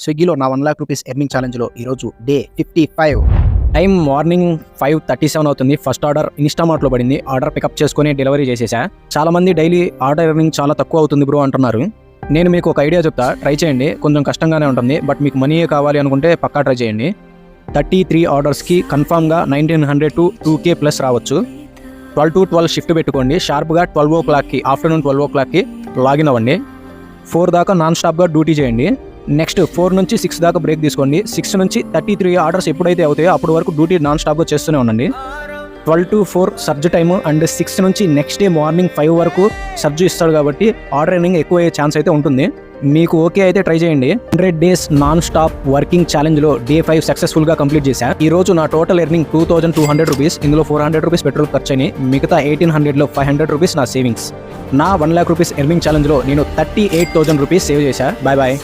స్విగ్గీలో నా 1 lakh rupees earning ఛాలెంజ్లో ఈరోజు డే 55. టైం మార్నింగ్ 5:37 అవుతుంది. ఫస్ట్ ఆర్డర్ ఇన్స్టామార్ట్లో పడింది. ఆర్డర్ పికప్ చేసుకొని డెలివరీ చేసేసా. చాలామంది డైలీ ఆర్డర్ ఎర్నింగ్ చాలా తక్కువ అవుతుంది బ్రో అంటున్నారు. నేను మీకు ఒక ఐడియా చెప్తా, ట్రై చేయండి. కొంచెం కష్టంగానే ఉంటుంది, బట్ మీకు మనీయే కావాలి అనుకుంటే పక్కా ట్రై చేయండి. 33 ఆర్డర్స్కి కన్ఫామ్గా 1900 to 2K ప్లస్ రావచ్చు. 12 to 12 షిఫ్ట్ పెట్టుకోండి. షార్ప్గా 12 o'clockకి ఆఫ్టర్నూన్ 12 o'clockకి లాగిన్ అవ్వండి. 4 దాకా నాన్ స్టాప్గా డ్యూటీ చేయండి. నెక్స్ట్ 4 నుంచి 6 దాకా బ్రేక్ తీసుకోండి. 6 నుంచి 33 ఆర్డర్స్ ఎప్పుడైతే అవుతాయో అప్పటి వరకు డ్యూటీ నాన్ స్టాప్గా చేస్తూనే ఉండండి. 12 to 4 సర్జ్ టైము అండ్ 6 నుంచి నెక్స్ట్ డే మార్నింగ్ 5 వరకు సర్జ్ ఇస్తాడు కాబట్టి ఆర్డర్ ఎర్నింగ్ ఎక్కువ అయ్యే ఛాన్స్ అయితే ఉంటుంది. మీకు ఓకే అయితే ట్రై చేయండి. 100 days నాన్ స్టాప్ వర్కింగ్ ఛాలెంజ్లో డే 5 సక్సెస్ఫుల్గా కంప్లీట్ చేశా. ఈ రోజు నా టోటల్ ఎర్నింగ్ 2200 రూపీస్. ఇందులో 400 రూపీస్ పెట్రోల్ ఖర్చు అని, మిగతా 1800లో 500 రూపీస్ నా సేవింగ్స్. నా 1 lakh రూపీస్ ఎర్నింగ్ ఛాలెంజ్లో నేను 38,000 రూపీస్ సేవ్ చేశా. Bye bye.